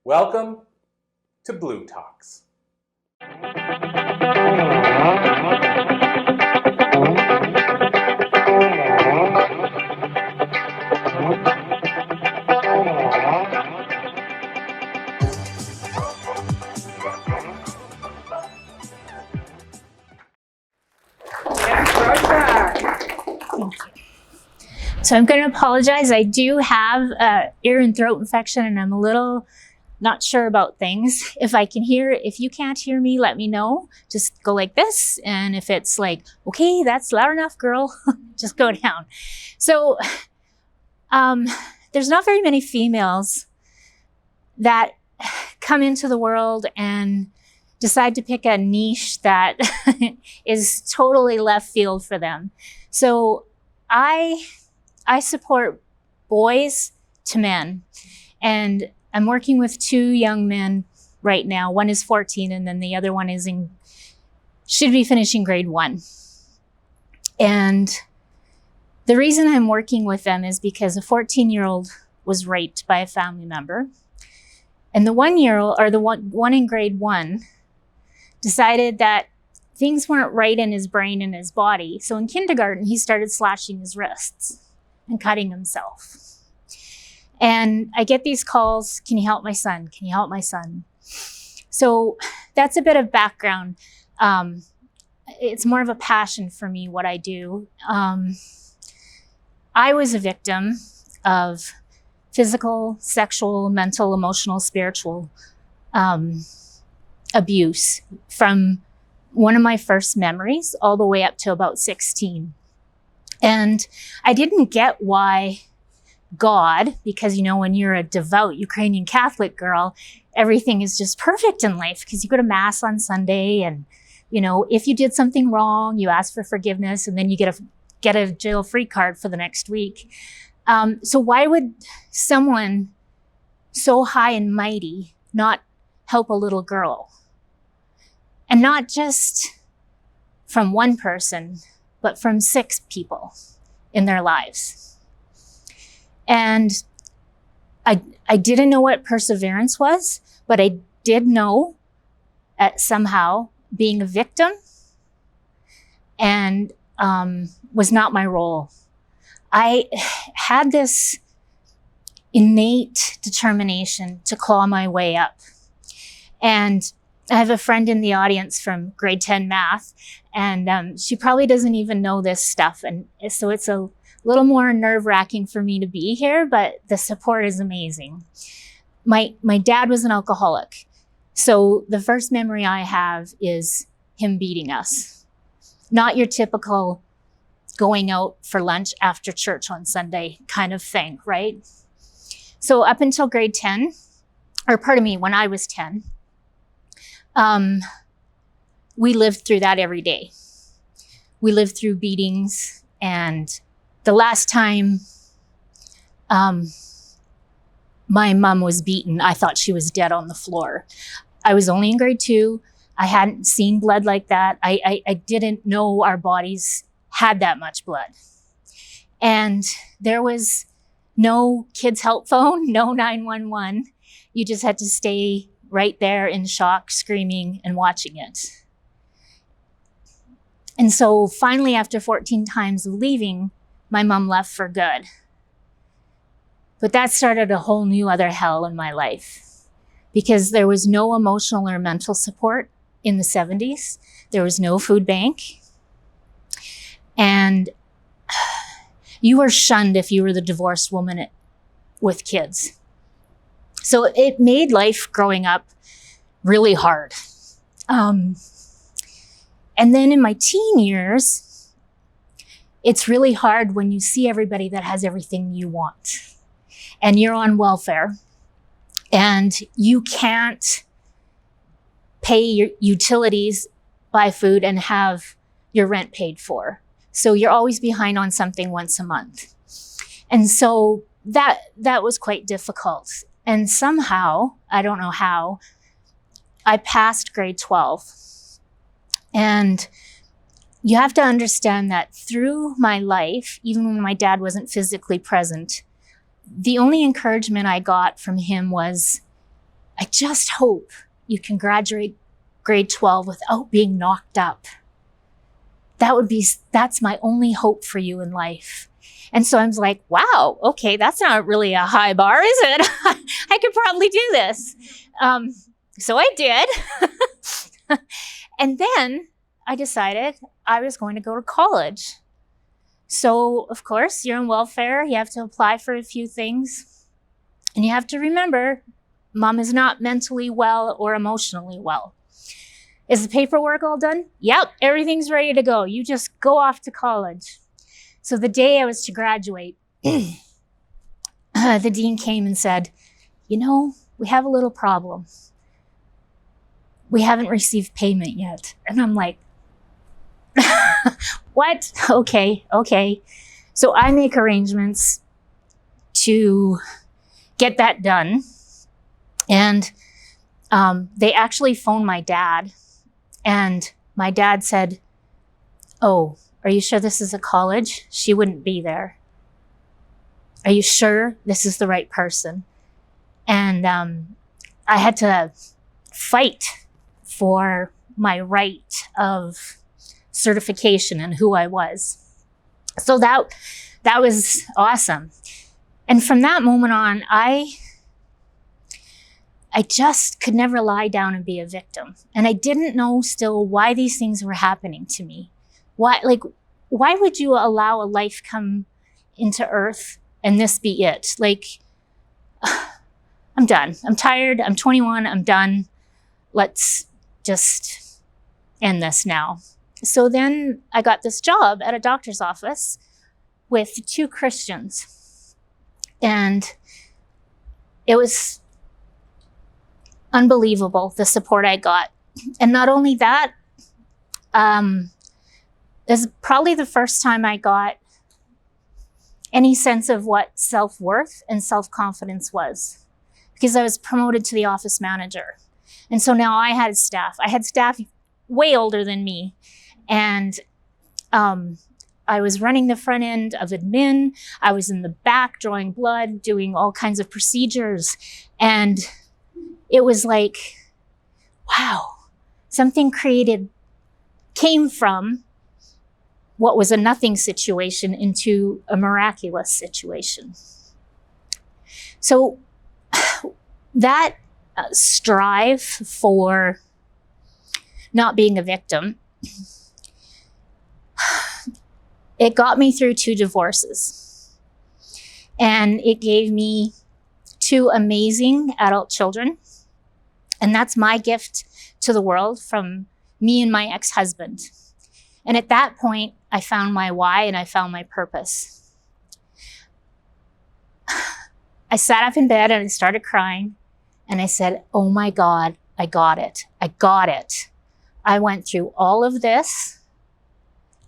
Welcome to Blue Talks. So I'm going to apologize. I do have ear and throat infection, and I'm a little not sure about things. If you can't hear me, let me know. Just go like this. And if it's like, okay, that's loud enough, girl, just go down. So there's not very many females that come into the world and decide to pick a niche that is totally left field for them. So I support boys to men, and I'm working with two young men right now. One is 14, and then the other one should be finishing grade 1. And the reason I'm working with them is because a 14-year-old was raped by a family member, and the one in grade 1 decided that things weren't right in his brain and his body. So in kindergarten, he started slashing his wrists and cutting himself. And I get these calls, can you help my son? Can you help my son? So that's a bit of background. It's more of a passion for me, what I do. I was a victim of physical, sexual, mental, emotional, spiritual abuse from one of my first memories all the way up to about 16. And I didn't get why God, because, when you're a devout Ukrainian Catholic girl, everything is just perfect in life because you go to Mass on Sunday and, if you did something wrong, you ask for forgiveness and then you get a jail-free card for the next week. So why would someone so high and mighty not help a little girl? And not just from one person, but from 6 people in their lives. And I didn't know what perseverance was, but I did know somehow being a victim and was not my role. I had this innate determination to claw my way up. And I have a friend in the audience from grade 10 math, and she probably doesn't even know this stuff. And so it's a little more nerve-wracking for me to be here, but the support is amazing. My dad was an alcoholic. So the first memory I have is him beating us. Not your typical going out for lunch after church on Sunday kind of thing, right? So up until grade 10, when I was 10, we lived through that every day. We lived through beatings, and the last time my mom was beaten, I thought she was dead on the floor. I was only in grade 2. I hadn't seen blood like that. I didn't know our bodies had that much blood. And there was no kids help phone, no 911. You just had to stay right there in shock, screaming and watching it. And so finally, after 14 times of leaving, my mom left for good. But that started a whole new other hell in my life because there was no emotional or mental support in the 70s. There was no food bank. And you were shunned if you were the divorced woman with kids. So it made life growing up really hard. And then in my teen years, it's really hard when you see everybody that has everything you want and you're on welfare and you can't pay your utilities, buy food, and have your rent paid for. So you're always behind on something once a month. And so that was quite difficult. And somehow, I don't know how, I passed grade 12. And you have to understand that through my life, even when my dad wasn't physically present, the only encouragement I got from him was, I just hope you can graduate grade 12 without being knocked up. That's my only hope for you in life. And so I was like, wow, okay, that's not really a high bar, is it? I could probably do this. So I did. And then I decided I was going to go to college. So, of course, you're on welfare. You have to apply for a few things. And you have to remember, Mom is not mentally well or emotionally well. Is the paperwork all done? Yep, everything's ready to go. You just go off to college. So the day I was to graduate, the dean came and said, you know, we have a little problem. We haven't received payment yet. And I'm like, what? Okay. So I make arrangements to get that done. And they actually phoned my dad. And my dad said, oh, are you sure this is a college? She wouldn't be there. Are you sure this is the right person? And I had to fight for my right of certification and who I was. So that was awesome. And from that moment on, I just could never lie down and be a victim. And I didn't know still why these things were happening to me. Why would you allow a life come into earth and this be it? Like, I'm done. I'm tired. I'm 21. I'm done. Let's just end this now. So then I got this job at a doctor's office with 2 Christians. And it was unbelievable, the support I got. And not only that, this is probably the first time I got any sense of what self-worth and self-confidence was, because I was promoted to the office manager. And so now I had staff. I had staff way older than me. And I was running the front end of admin. I was in the back drawing blood, doing all kinds of procedures. And it was like, wow, something came from what was a nothing situation into a miraculous situation. So that strive for not being a victim, it got me through 2 divorces. And it gave me 2 amazing adult children. And that's my gift to the world from me and my ex-husband. And at that point, I found my why and I found my purpose. I sat up in bed and I started crying. And I said, oh my God, I got it. I got it. I went through all of this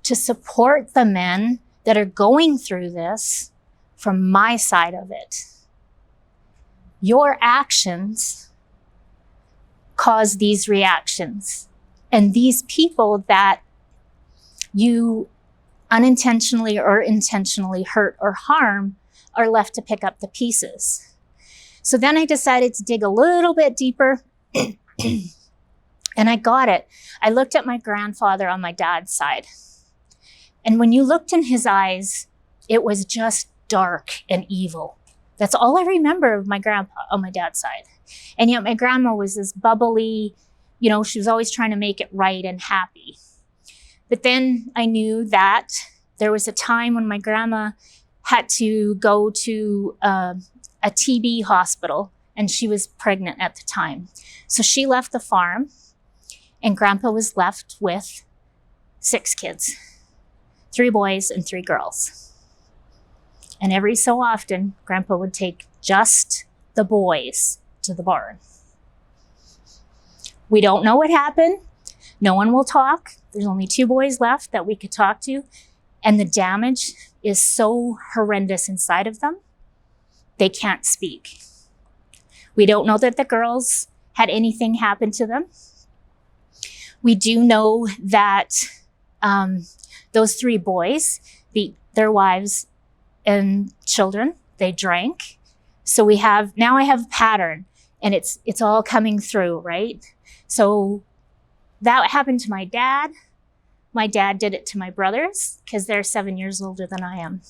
to support the men that are going through this from my side of it. Your actions cause these reactions. And these people that you unintentionally or intentionally hurt or harm are left to pick up the pieces. So then I decided to dig a little bit deeper and I got it. I looked at my grandfather on my dad's side. And when you looked in his eyes, it was just dark and evil. That's all I remember of my grandpa on my dad's side. And yet my grandma was this bubbly, she was always trying to make it right and happy. But then I knew that there was a time when my grandma had to go to a TB hospital, and she was pregnant at the time. So she left the farm, and Grandpa was left with 6 kids, 3 boys and 3 girls. And every so often, Grandpa would take just the boys to the barn. We don't know what happened. No one will talk. There's only 2 boys left that we could talk to. And the damage is so horrendous inside of them, they can't speak. We don't know that the girls had anything happen to them. We do know that those 3 boys beat their wives and children. They drank. So I have a pattern. and it's all coming through, right? So that happened to my dad. My dad did it to my brothers because they're 7 years older than I am.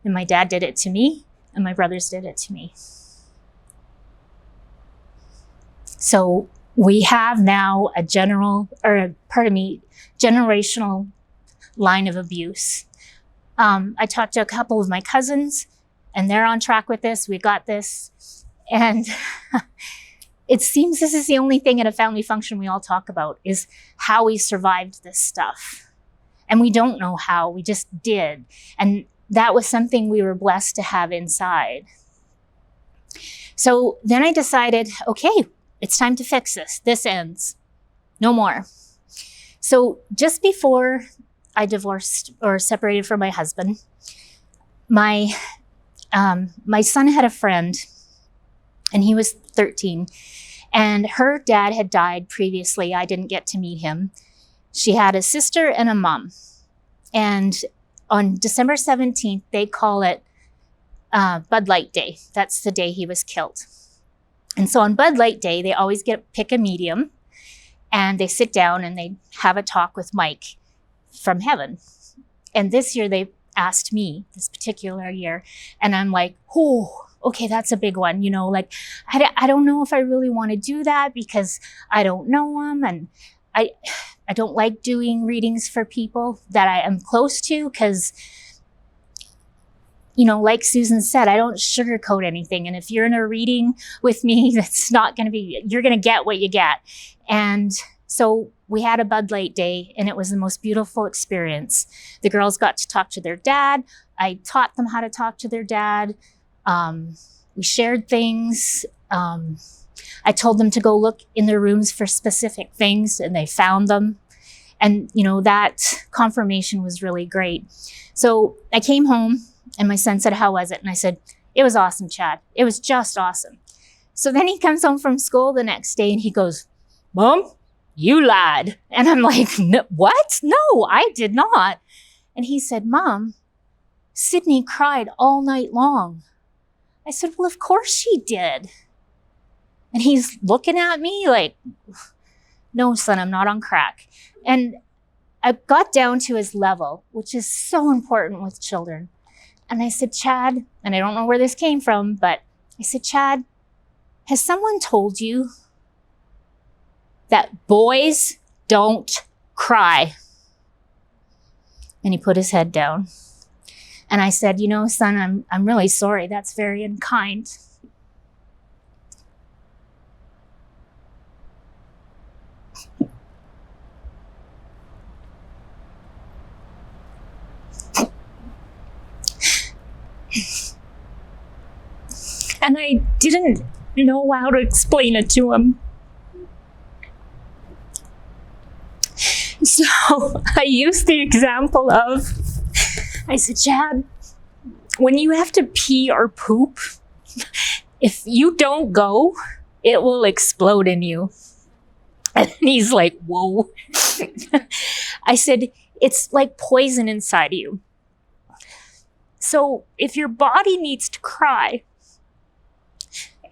And my dad did it to me, and my brothers did it to me. So we have now a generational line of abuse. I talked to a couple of my cousins, and they're on track with this. We got this. And it seems this is the only thing at a family function we all talk about, is how we survived this stuff. And we don't know how, we just did. And that was something we were blessed to have inside. So then I decided, okay, it's time to fix this. This ends. No more. So just before I divorced or separated from my husband, my son had a friend, and he was 13, and her dad had died previously. I didn't get to meet him. She had a sister and a mom. And on December 17th, they call it Bud Light Day. That's the day he was killed. And so on Bud Light Day, they always pick a medium, and they sit down and they have a talk with Mike from heaven. And this year they asked me, this particular year, and I'm like, oh, okay, that's a big one. You know, like, I don't know if I really want to do that because I don't know him, and I don't like doing readings for people that I am close to because, you know, like Susan said, I don't sugarcoat anything. And if you're in a reading with me, that's not going to be, you're going to get what you get. And so we had a Bud Light Day, and it was the most beautiful experience. The girls got to talk to their dad. I taught them how to talk to their dad. We shared things. I told them to go look in their rooms for specific things, and they found them. And, you know, that confirmation was really great. So I came home, and my son said, how was it? And I said, it was awesome, Chad. It was just awesome. So then he comes home from school the next day, and he goes, Mom, you lied. And I'm like, what? No, I did not. And he said, Mom, Sydney cried all night long. I said, well, of course she did. And he's looking at me like, no, son, I'm not on crack. And I got down to his level, which is so important with children. And I said, Chad, and I don't know where this came from, but I said, Chad, has someone told you that boys don't cry? And he put his head down. And I said, you know, son, I'm really sorry. That's very unkind. And I didn't know how to explain it to him. So I used the example of, I said, Chad, when you have to pee or poop, if you don't go, it will explode in you. And he's like, whoa. I said, it's like poison inside you. So if your body needs to cry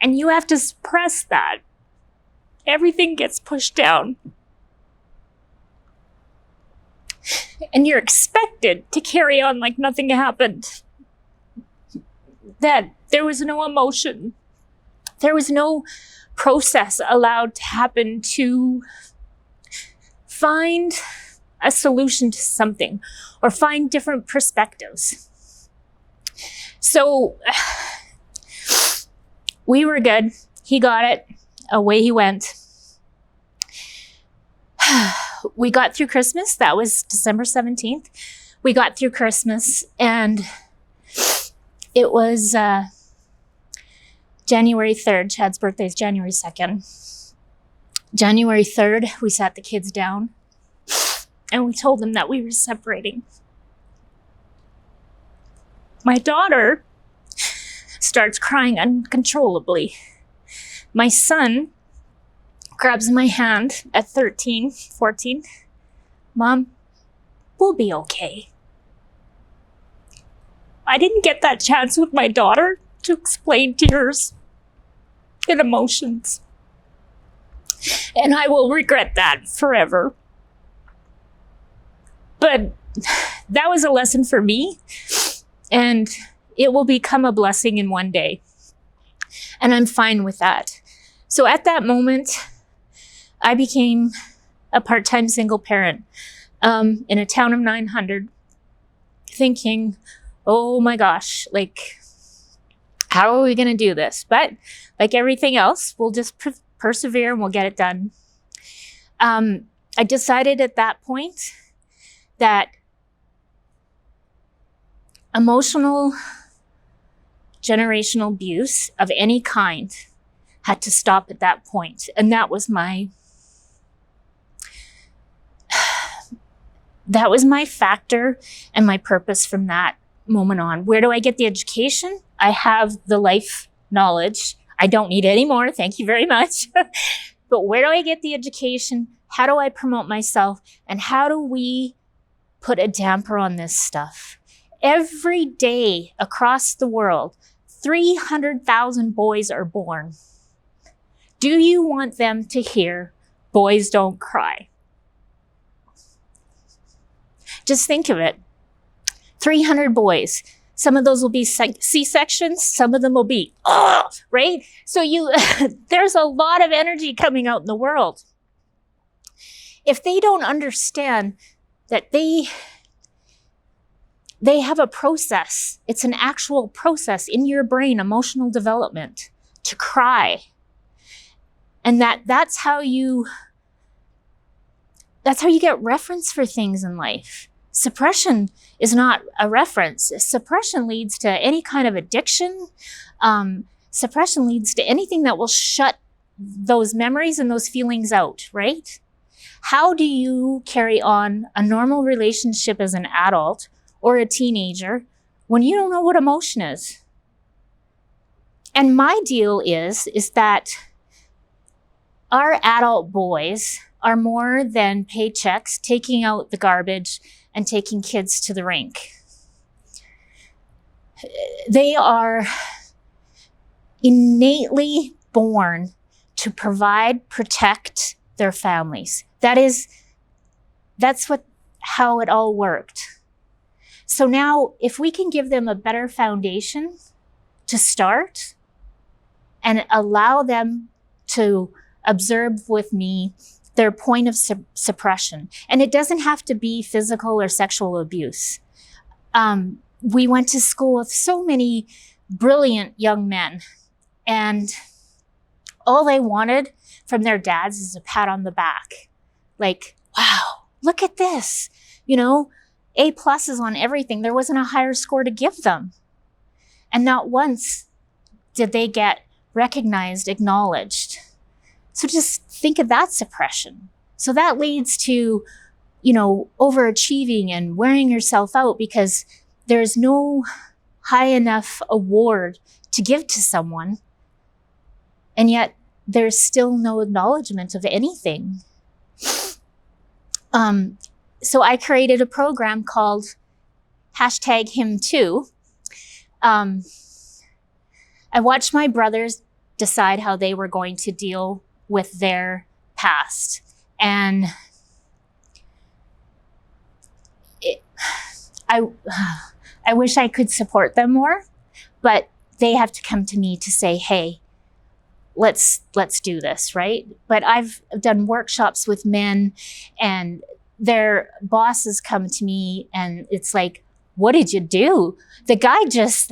and you have to suppress that, everything gets pushed down. And you're expected to carry on like nothing happened. That there was no emotion. There was no process allowed to happen to find a solution to something or find different perspectives. So we were good. He got it. Away he went. We got through Christmas. That was December 17th. We got through Christmas, and it was January 3rd. Chad's birthday is January 2nd. January 3rd, we sat the kids down, and we told them that we were separating. My daughter starts crying uncontrollably. My son grabs my hand at 13, 14. Mom, we'll be okay. I didn't get that chance with my daughter to explain tears. and emotions. And I will regret that forever. But that was a lesson for me, and it will become a blessing in one day. And I'm fine with that. So at that moment, I became a part-time single parent in a town of 900, thinking, oh my gosh, like, how are we going to do this? But like everything else, we'll just persevere and we'll get it done. I decided at that point that emotional generational abuse of any kind had to stop at that point. And that was my factor and my purpose from that moment on. Where do I get the education? I have the life knowledge. I don't need any more. Thank you very much. But where do I get the education? How do I promote myself? And how do we put a damper on this stuff? Every day across the world, 300,000 boys are born. Do you want them to hear, boys don't cry? Just think of it. 300 boys. Some of those will be C-sections. Some of them will be, right? So there's a lot of energy coming out in the world. If they don't understand that they have a process, it's an actual process in your brain, emotional development, to cry. And that's how you get reference for things in life. Suppression is not a reference. Suppression leads to any kind of addiction. Suppression leads to anything that will shut those memories and those feelings out, right? How do you carry on a normal relationship as an adult or a teenager when you don't know what emotion is? And my deal is that our adult boys are more than paychecks, taking out the garbage and taking kids to the rink. They are innately born to provide, protect their families. That's how it all worked. So now, if we can give them a better foundation to start and allow them to observe with me their point of suppression. And it doesn't have to be physical or sexual abuse. We went to school with so many brilliant young men, and all they wanted from their dads is a pat on the back. Like, wow, look at this. A+ on everything. There wasn't a higher score to give them. And not once did they get recognized, acknowledged. So just think of that suppression. So that leads to, overachieving and wearing yourself out because there's no high enough award to give to someone. And yet there's still no acknowledgement of anything. So I created a program called #HimToo. I watched my brothers decide how they were going to deal with their past. And I wish I could support them more, but they have to come to me to say, hey, let's do this, right? But I've done workshops with men and their bosses come to me and it's like, what did you do? The guy just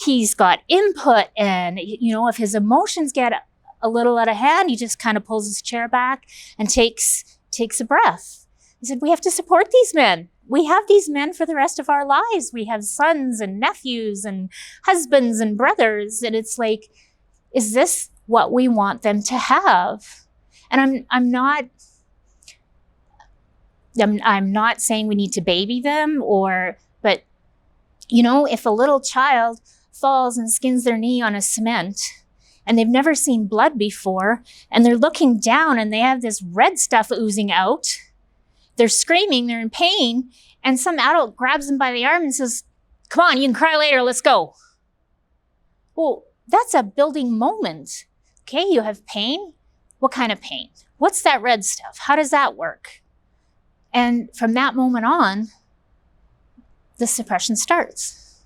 he's got input and, if his emotions get a little out of hand, he just kind of pulls his chair back and takes a breath. He said, we have to support these men. We have these men for the rest of our lives. We have sons and nephews and husbands and brothers. And it's like, is this what we want them to have? And I'm not saying we need to baby them but if a little child falls and skins their knee on a cement and they've never seen blood before and they're looking down and they have this red stuff oozing out, they're screaming, they're in pain, and some adult grabs them by the arm and says, come on, you can cry later, let's go. Well, that's a building moment. Okay, you have pain. What kind of pain? What's that red stuff? How does that work? And from that moment on, the suppression starts.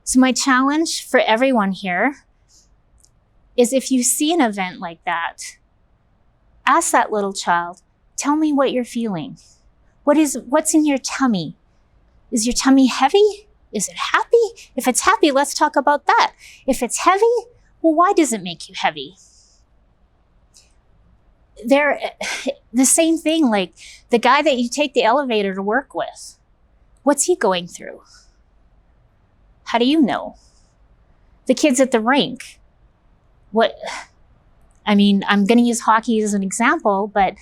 So my challenge for everyone here is, if you see an event like that, ask that little child, tell me what you're feeling. What's in your tummy? Is your tummy heavy? Is it happy? If it's happy, let's talk about that. If it's heavy, well, why does it make you heavy? They're the same thing, like the guy that you take the elevator to work with. What's he going through? How do you know? The kids at the rink. I'm going to use hockey as an example, but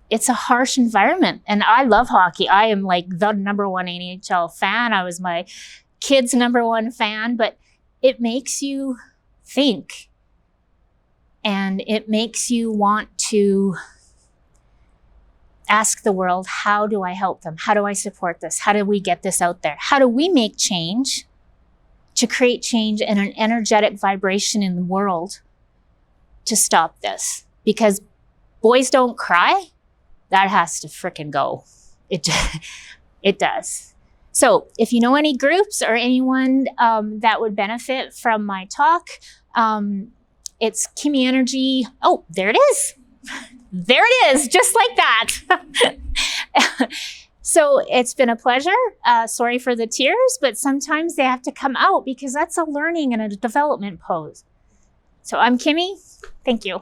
it's a harsh environment. And I love hockey. I am like the number one NHL fan. I was my kid's number one fan, but it makes you think. And it makes you want to ask the world, how do I help them? How do I support this? How do we get this out there? How do we make change to create change and an energetic vibration in the world to stop this? Because boys don't cry. That has to frickin' go. It does. So if you know any groups or anyone that would benefit from my talk, it's Kimmy Energy. Oh, there it is. There it is, just like that. So it's been a pleasure. Sorry for the tears, but sometimes they have to come out because that's a learning and a development pose. So I'm Kimmy. Thank you.